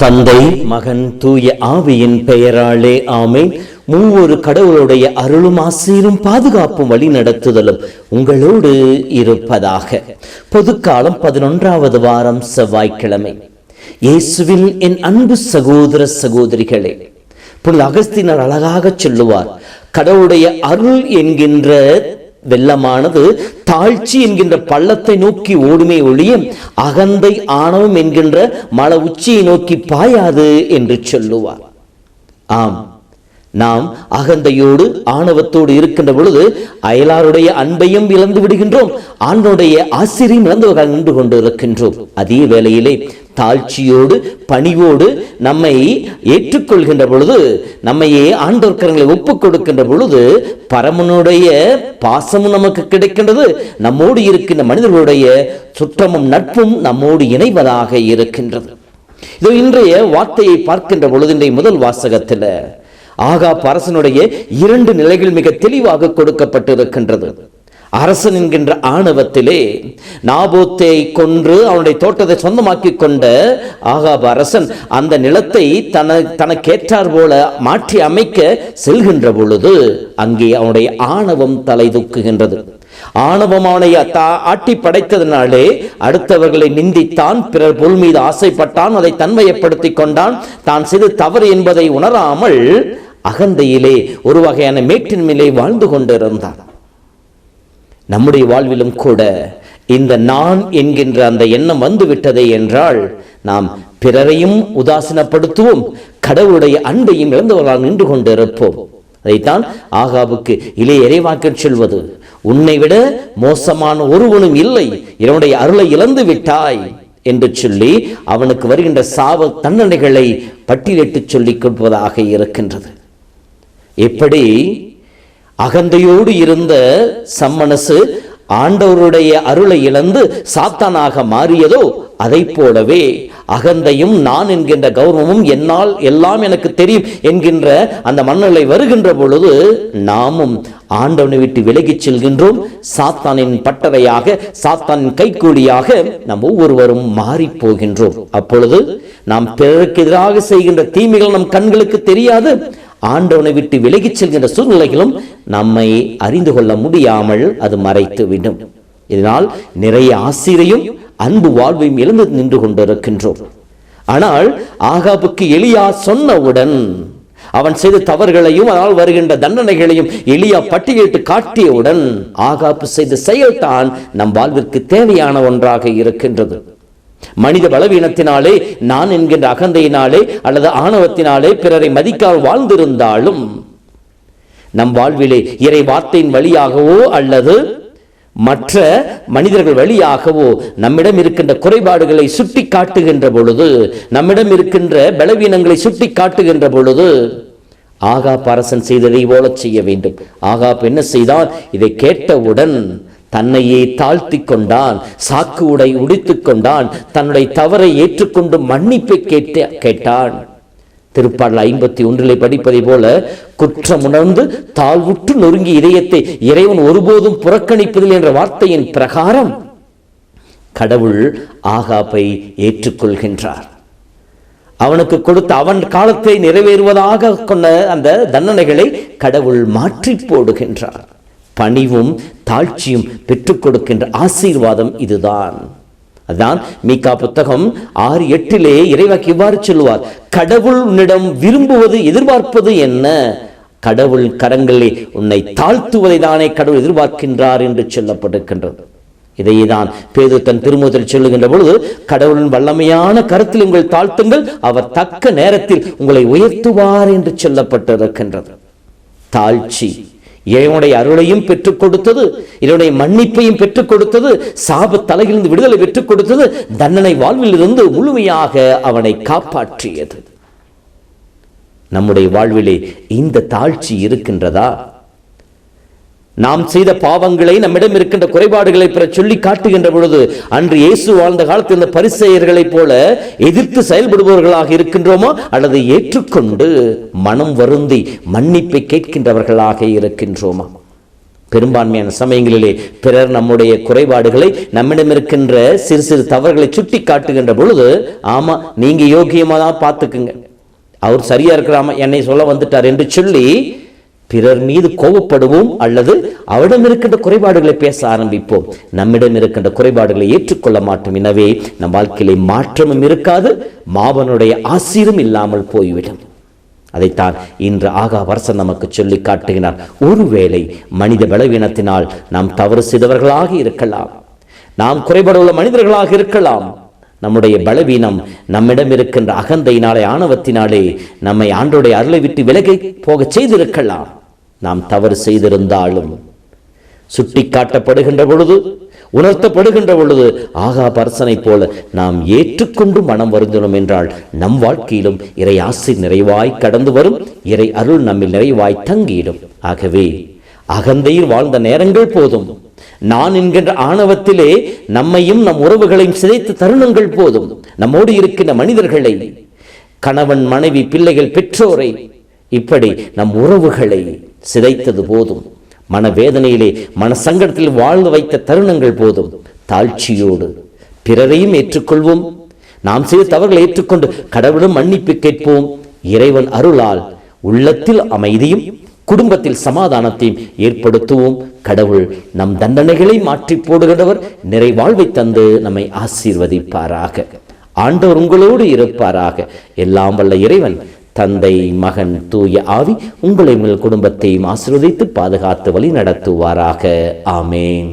தந்தை, மகன், தூய ஆவியின் பெயராலே ஆமென். மூவொரு கடவுளுடைய அருளும் ஆசீரும் பாதுகாப்பும் வழி நடத்துதலும் உங்களோடு இருப்பதாக. பொதுக்காலம் 11வது வாரம் செவ்வாய்க்கிழமை. இயேசுவில் என் அன்பு சகோதர சகோதரிகளே, புனித அகஸ்தீனர் அழகாக சொல்லுவார், கடவுளுடைய அருள் என்கின்ற வெள்ளமானது தாழ்ச்சி என்கின்ற பள்ளத்தை நோக்கி ஓடுமே ஒழிய அகந்தை ஆணவம் என்கின்ற மலை உச்சியை நோக்கி பாயாது என்று சொல்லுவார். ஆம், நாம் அகந்தையோடு ஆணவத்தோடு இருக்கின்ற பொழுது அயலாருடைய அன்பையும் இழந்து விடுகின்றோம், ஆண்டோடைய ஆசிரியம் இழந்தவர்கள் நின்று கொண்டு இருக்கின்றோம். அதே வேளையிலே தாழ்ச்சியோடு பணிவோடு நம்மை ஏற்றுக்கொள்கின்ற பொழுது, நம்மையே ஆண்டவர் கரங்களை ஒப்புக் கொடுக்கின்ற பொழுது பரமனுடைய பாசமும் நமக்கு கிடைக்கின்றது. நம்மோடு இருக்கின்ற மனிதர்களுடைய சுற்றமும் நட்பும் நம்மோடு இணைவதாக இருக்கின்றது. இதோ இன்றைய வார்த்தையை பார்க்கின்ற பொழுது, இன்றைய முதல் வாசகத்தில் ஆகாப் அரசனுடைய 2 நிலைகள் மிக தெளிவாக கொடுக்கப்பட்டிருக்கின்றது. அரசன் என்கின்ற ஆணவத்திலே நாபோத்தை கொன்று அவனுடைய தோட்டத்தை சொந்தமாக்கி கொண்ட ஆகாப் அரசன் அந்த நிலத்தை தனக்கேற்றார் போல மாற்றி அமைக்க செல்கின்ற பொழுது அங்கே அவனுடைய ஆணவம் தலை தூக்குகின்றது. ஆணவம் அவனை ஆட்டி படைத்ததினாலே அடுத்தவர்களை நிந்தித்தான், பிறர் பொருள் மீது ஆசைப்பட்டான், அதை தன்மையப்படுத்திக் கொண்டான். தான் செய்து தவறு என்பதை உணராமல் அகந்தையிலே ஒரு வகையான மேட்டின் மேலே வாழ்ந்து கொண்டிருந்தான். நம்முடைய வாழ்விலும் கூட இந்த நான் என்கின்ற அந்த எண்ணம் வந்து விட்டதே என்றால் நாம் பிறரையும் உதாசீனப்படுத்துவோம், கடவுளுடைய அன்பையும் இழந்தவர்களால் நின்று கொண்டு இருப்போம். அதைத்தான் ஆகாபுக்கு இளைய இறைவாக்கச் சொல்வது, உன்னை விட மோசமான ஒருவனும் இல்லை, இவனுடைய அருளை இழந்து விட்டாய் என்று சொல்லி அவனுக்கு வருகின்ற சாவ தண்டனைகளை பட்டியலிட்டு சொல்லிக் கொடுப்பதாக இருக்கின்றது. எப்படி அகந்தையோடு இருந்த சம்மனசு ஆண்டவருடைய அருளை இழந்து சாத்தானாக மாறியதோ, அதை போலவே அகந்தையும் நான் என்கின்ற கௌரவமும் என்னால் எல்லாம் எனக்கு தெரியும் என்கின்ற அந்த மனநிலை வருகின்ற பொழுது நாமும் ஆண்டவனை விட்டு விலகிச் செல்கின்றோம். சாத்தானின் பட்டறையாக, சாத்தானின் கைக்கூலியாக நாம் ஒவ்வொருவரும் மாறி போகின்றோம். அப்பொழுது நாம் பிறருக்கு எதிராக செய்கின்ற தீமைகள் நம் கண்களுக்கு தெரியாது. ஆண்டவனை விட்டு விலகிச் செல்கின்ற சூழ்நிலைகளும் நம்மை அறிந்து கொள்ள முடியாமல் அது மறைத்துவிடும். இதனால் நிறைய ஆசிரியையும் அன்பு வாழ்வையும் இழந்து நின்று கொண்டிருக்கின்றோம். ஆனால் ஆகாபுக்கு எலியா சொன்னவுடன், அவன் செய்த தவறுகளையும் அதனால் வருகின்ற தண்டனைகளையும் எலியா பட்டியலிட்டு காட்டியவுடன் ஆகாபு செய்த செயல்தான் நம் வாழ்விற்கு தேவையான ஒன்றாக இருக்கின்றது. மனித பலவீனத்தினாலே, நான் என்கின்ற அகந்தையினாலே அல்லது ஆணவத்தினாலே பிறரை மதிக்கால் வாழ்ந்திருந்தாலும் நம் வாழ்விலே இறை வார்த்தையின் வழியாகவோ அல்லது மற்ற மனிதர்கள் வழியாகவோ நம்மிடம் இருக்கின்ற குறைபாடுகளை சுட்டி காட்டுகின்ற பொழுது, நம்மிடம் இருக்கின்ற பலவீனங்களை சுட்டி காட்டுகின்ற பொழுது ஆகாப் அரசன் செய்ததை போல செய்ய வேண்டும். ஆகாப் என்ன செய்தான்? இதை கேட்டவுடன் தன்னையே தாழ்த்தி கொண்டான், சாக்கு உடை உடித்துக் கொண்டான், தன்னுடைய தவறை ஏற்றுக்கொண்டு மன்னிப்பை கேட்டான். திருப்பாடல் 51 படிப்பதை போல குற்றம் உணர்ந்து தாழ்வுற்று நொறுங்கி இதயத்தை இறைவன் ஒருபோதும் புறக்கணிப்பதில் என்ற வார்த்தையின் பிரகாரம் கடவுள் ஆகாபை ஏற்றுக்கொள்கின்றார். அவனுக்கு கொடுத்த அவன் காலத்தை நிறைவேறுவதாக கொண்ட அந்த தண்டனைகளை கடவுள் மாற்றி போடுகின்றார். பணிவும் தாழ்ச்சியும் பெற்றுக் கொடுக்கின்ற ஆசீர்வாதம் இதுதான். அதான் மீகா புத்தகம் 6:8 இறைவாக்கு இவ்வாறு சொல்லுவார், கடவுள் உன்னிடம் விரும்புவது எதிர்பார்ப்பது என்ன? கடவுள் கரங்களே உன்னை தாழ்த்துவதை தானே கடவுள் எதிர்பார்க்கின்றார் என்று சொல்லப்பட்டிருக்கின்றது. இதையேதான் பேதுரு தன் திருமுகத்தில் சொல்லுகின்ற பொழுது, கடவுளின் வல்லமையான கருத்தில் உங்கள் தாழ்த்துங்கள், அவர் தக்க நேரத்தில் உங்களை உயர்த்துவார் என்று சொல்லப்பட்டிருக்கின்றது. தாழ்ச்சி இறைவனுடைய அருளையும் பெற்றுக் கொடுத்தது, இதனுடைய மன்னிப்பையும் பெற்றுக் கொடுத்தது, சாப தலையிலிருந்து விடுதலை பெற்றுக் கொடுத்தது, தண்டனை வாழ்வில் இருந்து முழுமையாக அவனை காப்பாற்றியது. நம்முடைய வாழ்விலே இந்த தாழ்ச்சி இருக்கின்றதா? நாம் செய்த பாவங்களை, நம்மிடம் இருக்கின்ற குறைபாடுகளை பிற சொல்லி காட்டுகின்ற பொழுது, அன்று இயேசு வாழ்ந்த காலத்தில் இந்த பரிசேயர்களைப் போல எதிர்த்து செயல்படுபவர்களாக இருக்கின்றோமோ, அல்லது ஏற்றுக்கொண்டு மனம் வருந்தி மன்னிப்பை கேட்கின்றவர்களாக இருக்கின்றோமா? பெரும்பான்மையான சமயங்களிலே பிறர் நம்முடைய குறைபாடுகளை, நம்மிடம் இருக்கின்ற சிறு சிறு தவறுகளை சுட்டி காட்டுகின்ற பொழுது, ஆமா நீங்க யோகியமா தான் பார்த்துக்குங்க, அவர் சரியா இருக்கிறாம என்னை சொல்ல வந்துட்டார் என்று சொல்லி பிறர் மீது கோபப்படுவோம், அல்லது அவரிடம் இருக்கின்ற குறைபாடுகளை பேச ஆரம்பிப்போம். நம்மிடம் இருக்கின்ற குறைபாடுகளை ஏற்றுக்கொள்ள மாட்டோம். எனவே நம் வாழ்க்கையிலே மாற்றமும் இருக்காது, மாவனுடைய ஆசீரும் இல்லாமல் போய்விடும். அதைத்தான் இன்று ஆகாவரசன் நமக்கு சொல்லி காட்டுகிறார். ஒருவேளை மனித பலவீனத்தினால் நாம் தவறு செய்தவர்களாக இருக்கலாம், நாம் குறைபாடுள்ள மனிதர்களாக இருக்கலாம். நம்முடைய பலவீனம் நம்மிடம் இருக்கின்ற அகந்தையினாலே, ஆணவத்தினாலே நம்மை ஆண்டோடைய அருளை விட்டு விலகி போக செய்திருக்கலாம். நாம் தவறு செய்திருந்தாலும் சுட்டி காட்டப்படுகின்ற பொழுது, உணர்த்தப்படுகின்ற பொழுது ஆகாபரசனை போல நாம் ஏற்றுக்கொண்டு மனம் வருந்தினோம் என்றால் நம் வாழ்க்கையிலும் இறை ஆசை நிறைவாய் கடந்து வரும், இறை அருள் நம்மில் நிறைவாய் தங்கிடும். ஆகவே அகந்தையில் வாழ்ந்த நேரங்கள் போதும், நான் என்கின்ற ஆணவத்திலே நம்மையும் நம் உறவுகளையும் சிதைத்த தருணங்கள் போதும். நம்மோடு இருக்கின்ற மனிதர்களை, கணவன் மனைவி பிள்ளைகள் பெற்றோரை, இப்படி நம் உறவுகளை சிதைத்தது போதும். மனவேதனையிலே மன சங்கடத்தில் வாழ்ந்து வைத்த தருணங்கள் போதும். தாழ்ச்சியோடு பிறரையும் ஏற்றுக்கொள்வோம், நாம் செய்த தவறுகளை ஏற்றுக்கொண்டு கடவுளும் மன்னிப்பு கேட்போம். இறைவன் அருளால் உள்ளத்தில் அமைதியும் குடும்பத்தில் சமாதானத்தையும் ஏற்படுத்துவோம். கடவுள் நம் தண்டனைகளை மாற்றி போடுகிறவர், நிறைவாழ்வை தந்து நம்மை ஆசீர்வதிப்பாராக. ஆண்டவர் உங்களோடு இருப்பாராக. எல்லாம் வல்ல இறைவன் தந்தை, மகன், தூய ஆவி உங்களை உங்கள் குடும்பத்தையும் ஆசீர்வதித்து பாதுகாத்து வழி நடத்துவாராக. ஆமேன்.